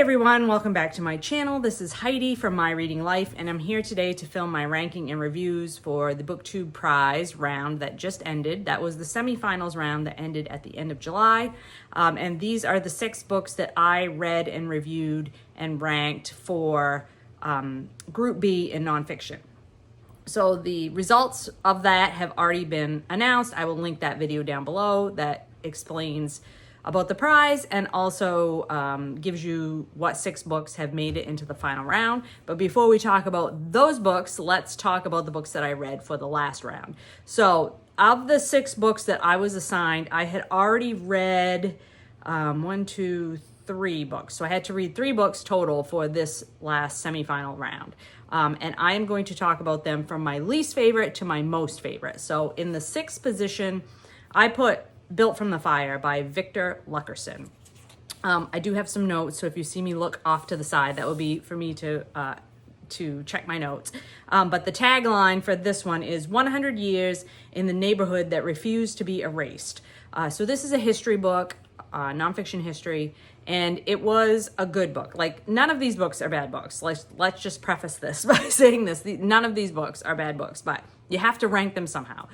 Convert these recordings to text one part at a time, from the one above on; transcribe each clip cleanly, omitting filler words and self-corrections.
everyone, welcome back to my channel. This is Heidi from My Reading Life, and I'm here today to film my ranking and reviews for the Booktube Prize round that just ended. That was the semifinals round that ended at the end of July. And these are the 6 books that I read and reviewed and ranked for Group B in nonfiction. So the results of that have already been announced. I will link that video down below that explains about the prize and also gives you what 6 books have made it into the final round. But before we talk about those books, let's talk about the books that I read for the last round. So of the 6 books that I was assigned, I had already read 3 books. So I had to read 3 books total for this last semifinal round. And I am going to talk about them from my least favorite to my most favorite. So in the 6th position, I put Built from the Fire by Victor Luckerson. I do have some notes, so if you see me look off to the side, that will be for me to check my notes. But the tagline for this one is 100 Years in the Neighborhood That Refused to Be Erased. So this is a history book, nonfiction history, and it was a good book. Like, none of these books are bad books. Let's just preface this by saying this. None of these books are bad books, but you have to rank them somehow.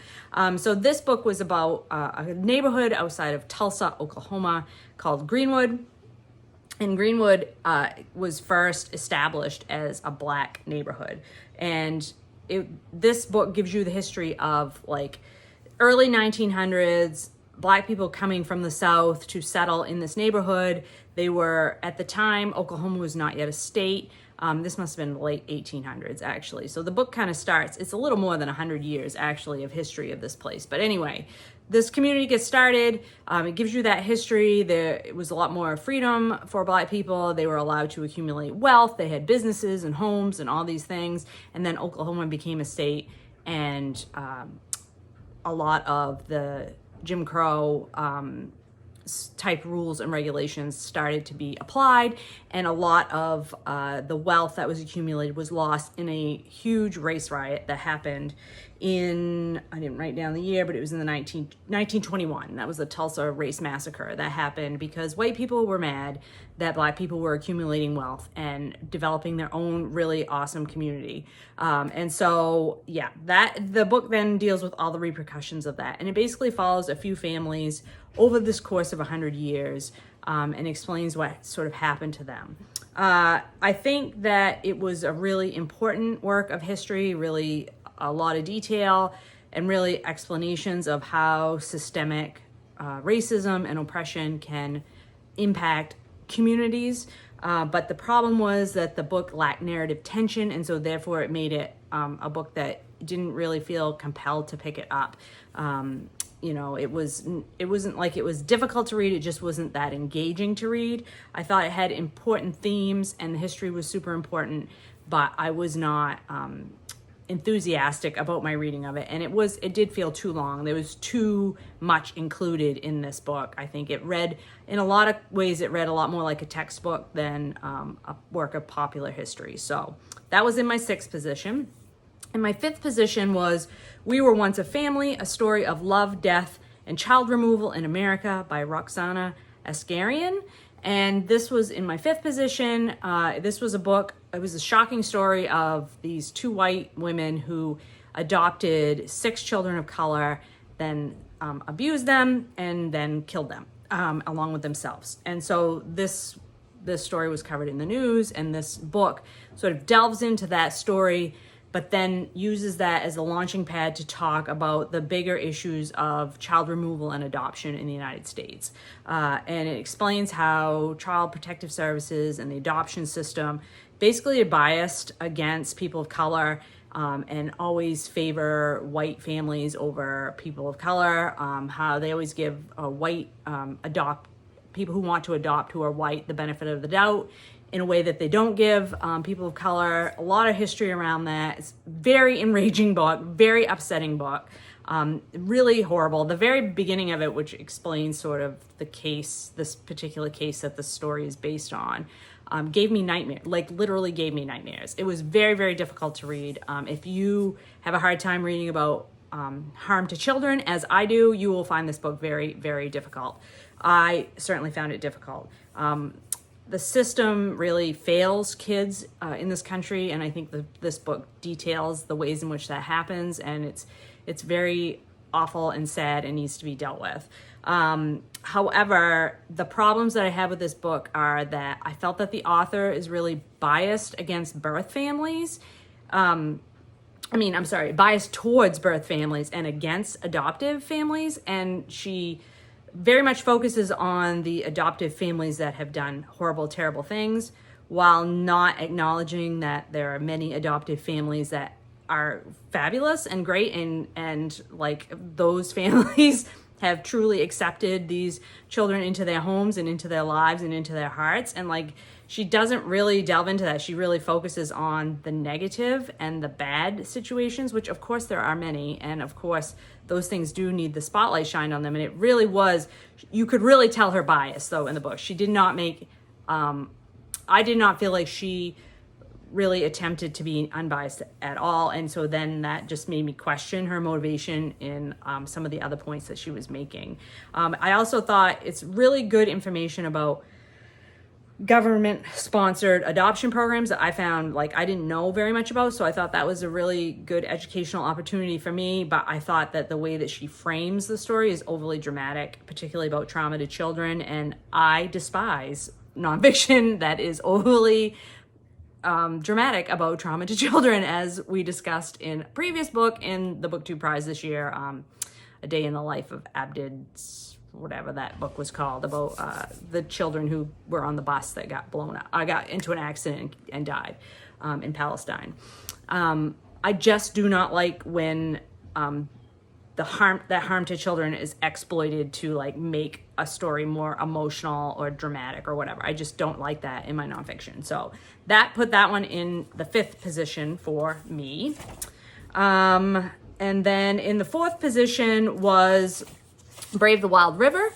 So this book was about a neighborhood outside of Tulsa, Oklahoma, called Greenwood. And Greenwood was first established as a Black neighborhood. And this book gives you the history of, like, early 1900s, Black people coming from the South to settle in this neighborhood. They were, at the time, Oklahoma was not yet a state. This must have been the late 1800s, actually. So the book kind of starts, it's a little more than 100 years, actually, of history of this place. But anyway, this community gets started. It gives you that history. It was a lot more freedom for Black people. They were allowed to accumulate wealth. They had businesses and homes and all these things. And then Oklahoma became a state, and a lot of the Jim Crow type rules and regulations started to be applied, and a lot of the wealth that was accumulated was lost in a huge race riot that happened in, I didn't write down the year, but it was in the 1921. That was the Tulsa Race Massacre that happened because white people were mad that Black people were accumulating wealth and developing their own really awesome community. And so, yeah, the book then deals with all the repercussions of that. And it basically follows a few families over this course of 100 years and explains what sort of happened to them. I think that it was a really important work of history, really a lot of detail, and really explanations of how systemic racism and oppression can impact communities. But the problem was that the book lacked narrative tension, and so therefore it made it a book that didn't really feel compelled to pick it up. You know, it wasn't like it was difficult to read, it just wasn't that engaging to read. I thought it had important themes and the history was super important, but I was not enthusiastic about my reading of it, and it did feel too long. There was too much included in this book. I think it read, in a lot of ways, it read a lot more like a textbook than a work of popular history. So that was in my 6th position. And my 5th position was We Were Once a Family, A Story of Love, Death, and Child Removal in America by Roxana Asgharian. And this was in my 5th position. This was a book, it was a shocking story of these 2 white women who adopted 6 children of color, then abused them, and then killed them along with themselves. And so this story was covered in the news, and this book sort of delves into that story, but then uses that as a launching pad to talk about the bigger issues of child removal and adoption in the United States. And it explains how Child Protective Services and the adoption system basically are biased against people of color and always favor white families over people of color, how they always give white people who want to adopt who are white the benefit of the doubt in a way that they don't give people of color. A lot of history around that. It's a very enraging book, very upsetting book, really horrible. The very beginning of it, which explains sort of the case, this particular case that the story is based on, gave me nightmares, like literally gave me nightmares. It was very, very difficult to read. If you have a hard time reading about harm to children, as I do, you will find this book very, very difficult. I certainly found it difficult. the system really fails kids in this country, and I think this book details the ways in which that happens, and it's very awful and sad and needs to be dealt with. However, the problems that I have with this book are that I felt that the author is really biased against birth families. Biased towards birth families and against adoptive families, and she very much focuses on the adoptive families that have done horrible, terrible things, while not acknowledging that there are many adoptive families that are fabulous and great, and like those families have truly accepted these children into their homes and into their lives and into their hearts. And like, she doesn't really delve into that. She really focuses on the negative and the bad situations, which of course there are many. And of course, those things do need the spotlight shined on them. And it really was, you could really tell her bias though in the book. She did not make, I did not feel like she really attempted to be unbiased at all. And so then that just made me question her motivation in some of the other points that she was making. I also thought it's really good information about government-sponsored adoption programs that I found like I didn't know very much about. So I thought that was a really good educational opportunity for me. But I thought that the way that she frames the story is overly dramatic, particularly about trauma to children. And I despise nonfiction that is overly dramatic about trauma to children, as we discussed in a previous book in the Booktube Prize this year, A Day in the Life of Abdid, whatever that book was called, about the children who were on the bus that got blown up. I got into an accident and died in Palestine. I just do not like when harm to children is exploited to like make a story more emotional or dramatic or whatever. I just don't like that in my nonfiction. So that put that one in the 5th position for me. And then in the 4th position was Brave the Wild River,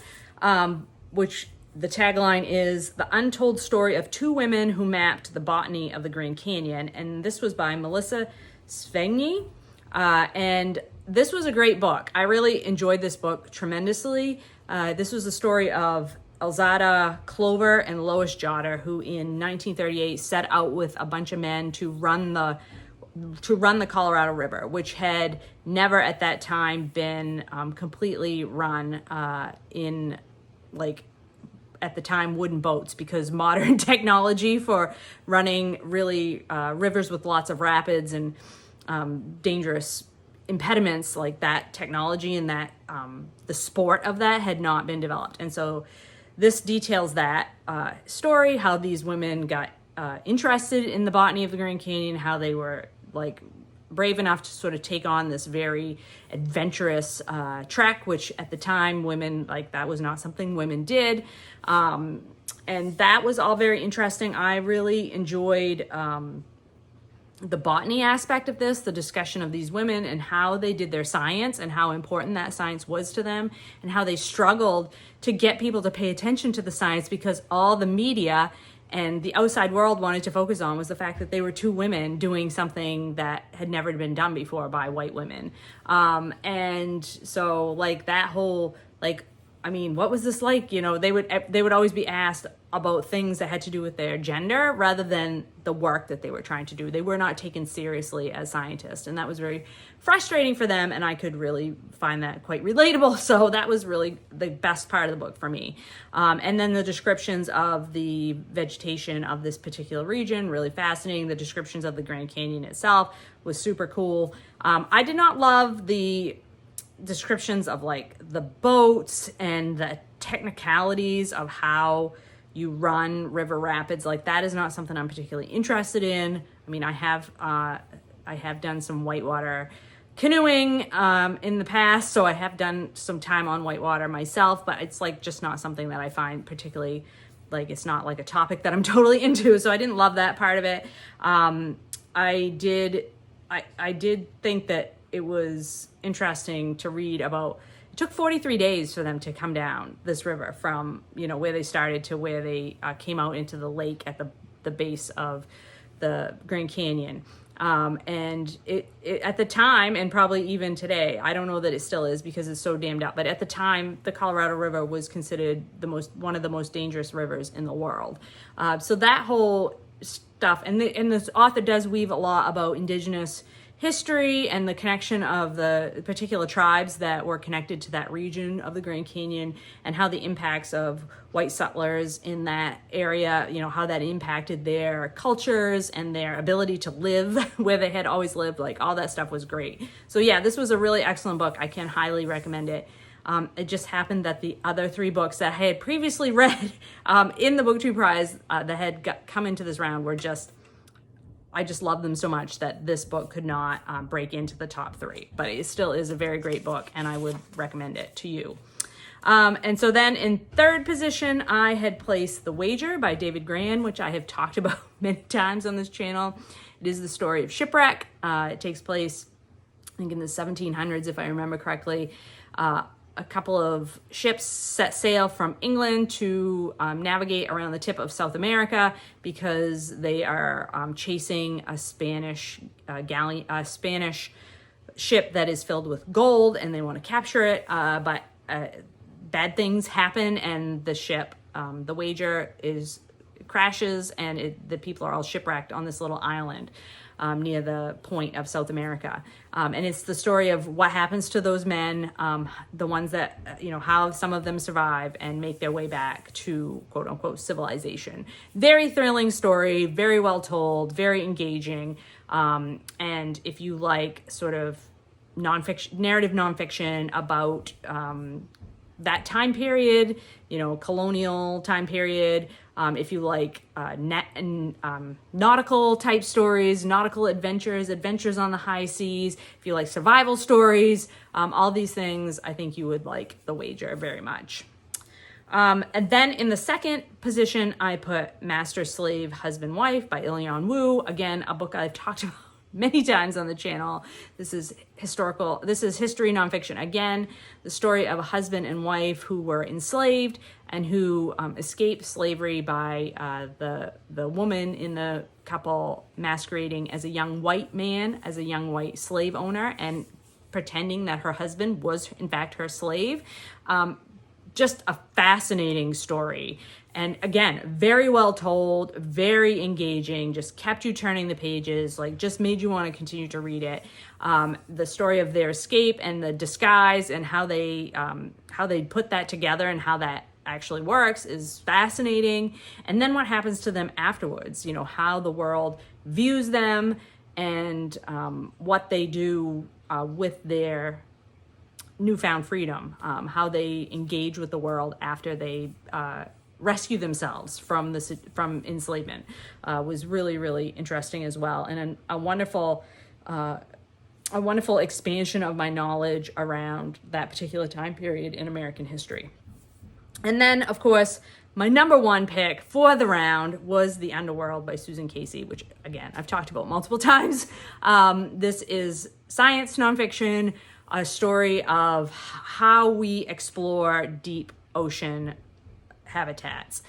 which the tagline is The Untold Story of Two Women Who Mapped the Botany of the Grand Canyon. And this was by Melissa Svegny. And this was a great book. I really enjoyed this book tremendously. This was the story of Elzada Clover and Lois Jotter, who in 1938 set out with a bunch of men to run the Colorado River, which had never at that time been completely run in, like, at the time, wooden boats, because modern technology for running really rivers with lots of rapids and dangerous impediments, like that technology and that the sport of that had not been developed. And so this details that story, how these women got interested in the botany of the Grand Canyon, how they were like brave enough to sort of take on this very adventurous trek, which at the time women, like, that was not something women did. And that was all very interesting. I really enjoyed the botany aspect of this, the discussion of these women and how they did their science and how important that science was to them, and how they struggled to get people to pay attention to the science because all the media and the outside world wanted to focus on was the fact that they were two women doing something that had never been done before by white women. And so, like, that whole, like, I mean, what was this like? You know, they would always be asked about things that had to do with their gender rather than the work that they were trying to do. They were not taken seriously as scientists, and that was very frustrating for them, and I could really find that quite relatable. So that was really the best part of the book for me. And then the descriptions of the vegetation of this particular region, really fascinating. The descriptions of the Grand Canyon itself was super cool. I did not love the descriptions of, like, the boats and the technicalities of how you run river rapids. Like, that is not something I'm particularly interested in. I mean, I have done some whitewater canoeing in the past, so I have done some time on whitewater myself, but it's, like, just not something that I find particularly, like, it's not like a topic that I'm totally into, so I didn't love that part of it. I did think that it was interesting to read about, it took 43 days for them to come down this river from, you know, where they started to where they came out into the lake at the base of the Grand Canyon. And it at the time, and probably even today, I don't know that it still is because it's so dammed up, but at the time, the Colorado River was considered one of the most dangerous rivers in the world. So that whole stuff, and this author does weave a lot about indigenous history and the connection of the particular tribes that were connected to that region of the Grand Canyon, and how the impacts of white settlers in that area, how that impacted their cultures and their ability to live where they had always lived. Like, all that stuff was great. So yeah, this was a really excellent book. I can highly recommend it. It just happened that the other 3 books that I had previously read in the Booktube Prize that had come into this round were I just love them so much that this book could not break into the top 3. But it still is a very great book, and I would recommend it to you. And so then in 3rd position, I had placed The Wager by David Grann, which I have talked about many times on this channel. It is the story of shipwreck. It takes place, I think, in the 1700s, if I remember correctly. A couple of ships set sail from England to navigate around the tip of South America because they are chasing a Spanish Spanish ship that is filled with gold, and they want to capture it. But bad things happen, and the ship, the Wager, crashes, and the people are all shipwrecked on this little island near the point of South America. And it's the story of what happens to those men, the ones that, how some of them survive and make their way back to quote unquote civilization. Very thrilling story, very well told, very engaging. And if you like sort of narrative nonfiction about that time period, colonial time period, if you like nautical type stories, nautical adventures on the high seas, if you like survival stories, all these things, I think you would like The Wager very much. And then in the 2nd position, I put Master, Slave, Husband, Wife by Ilian Wu. Again, a book I've talked about many times on the channel. This is history nonfiction. Again, the story of a husband and wife who were enslaved and who escaped slavery by the woman in the couple masquerading as a young white man, as a young white slave owner, and pretending that her husband was in fact her slave. Just a fascinating story. And again, very well told, very engaging, just kept you turning the pages, like just made you want to continue to read it. The story of their escape and the disguise and how they put that together and how that actually works is fascinating. And then what happens to them afterwards, how the world views them and what they do with their newfound freedom, how they engage with the world after they rescue themselves from enslavement, was really, really interesting as well, and a wonderful expansion of my knowledge around that particular time period in American history. And then, of course, my number 1 pick for the round was The Underworld by Susan Casey, which, again, I've talked about multiple times. This is science nonfiction, a story of how we explore deep ocean habitats.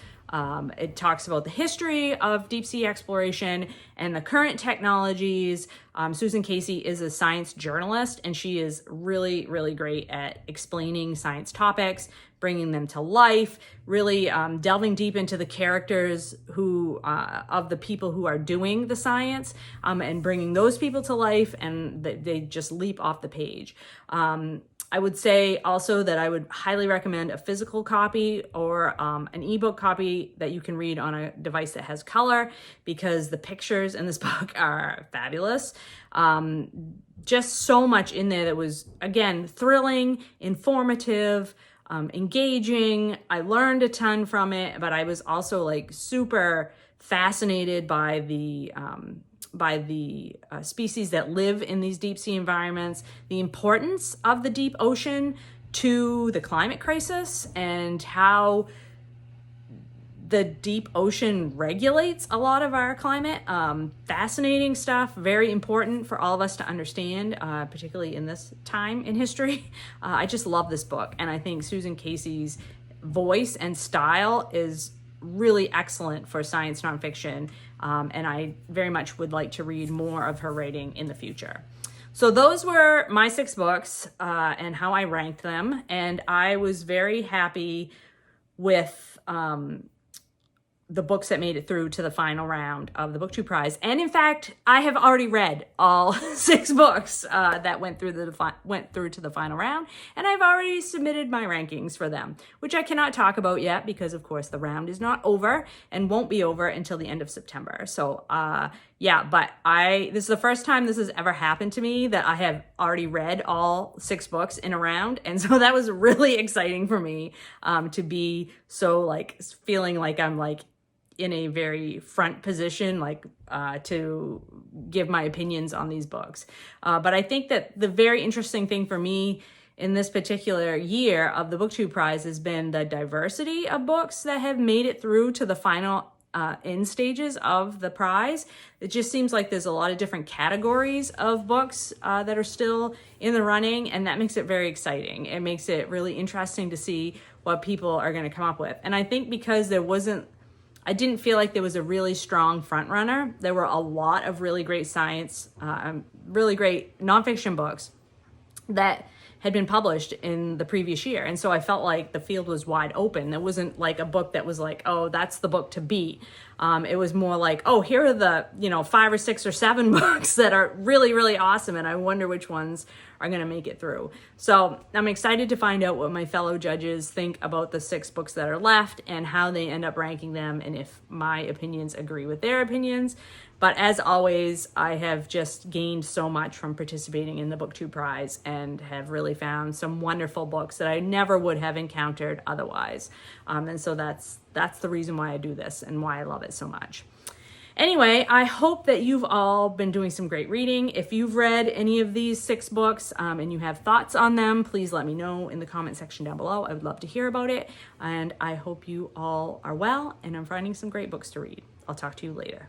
It talks about the history of deep sea exploration and the current technologies. Susan Casey is a science journalist, and she is really, really great at explaining science topics, bringing them to life, really delving deep into the characters of the people who are doing the science, and bringing those people to life, and they just leap off the page. I would say also that I would highly recommend a physical copy or an ebook copy that you can read on a device that has color, because the pictures in this book are fabulous. Just so much in there that was, again, thrilling, informative, engaging. I learned a ton from it, but I was also like super fascinated by the species that live in these deep sea environments, the importance of the deep ocean to the climate crisis, and how the deep ocean regulates a lot of our climate. Fascinating stuff, very important for all of us to understand, particularly in this time in history. I just love this book, and I think Susan Casey's voice and style is really excellent for science nonfiction, and I very much would like to read more of her writing in the future. So those were my 6 books and how I ranked them, and I was very happy with the books that made it through to the final round of the Booktube Prize. And in fact, I have already read all 6 books that went through to the final round, and I've already submitted my rankings for them, which I cannot talk about yet because, of course, the round is not over and won't be over until the end of September. So, yeah, but this is the first time this has ever happened to me, that I have already read all 6 books in a round. And so that was really exciting for me to be so like feeling like I'm like in a very front position, like to give my opinions on these books. But I think that the very interesting thing for me in this particular year of the Booktube Prize has been the diversity of books that have made it through to the final end stages of the prize. It just seems like there's a lot of different categories of books that are still in the running, and that makes it very exciting. It makes it really interesting to see what people are going to come up with. And I think because I didn't feel like there was a really strong front runner. There were a lot of really great science, really great nonfiction books that had been published in the previous year. And so I felt like the field was wide open. There wasn't like a book that was like, oh, that's the book to beat. It was more like, oh, here are the, 5 or 6 or 7 books that are really, really awesome. And I wonder which ones are going to make it through. So I'm excited to find out what my fellow judges think about the 6 books that are left and how they end up ranking them, and if my opinions agree with their opinions. But as always, I have just gained so much from participating in the Booktube Prize and have really found some wonderful books that I never would have encountered otherwise. And so that's the reason why I do this and why I love it so much. Anyway, I hope that you've all been doing some great reading. If you've read any of these 6 books and you have thoughts on them, please let me know in the comment section down below. I would love to hear about it. And I hope you all are well and I'm finding some great books to read. I'll talk to you later.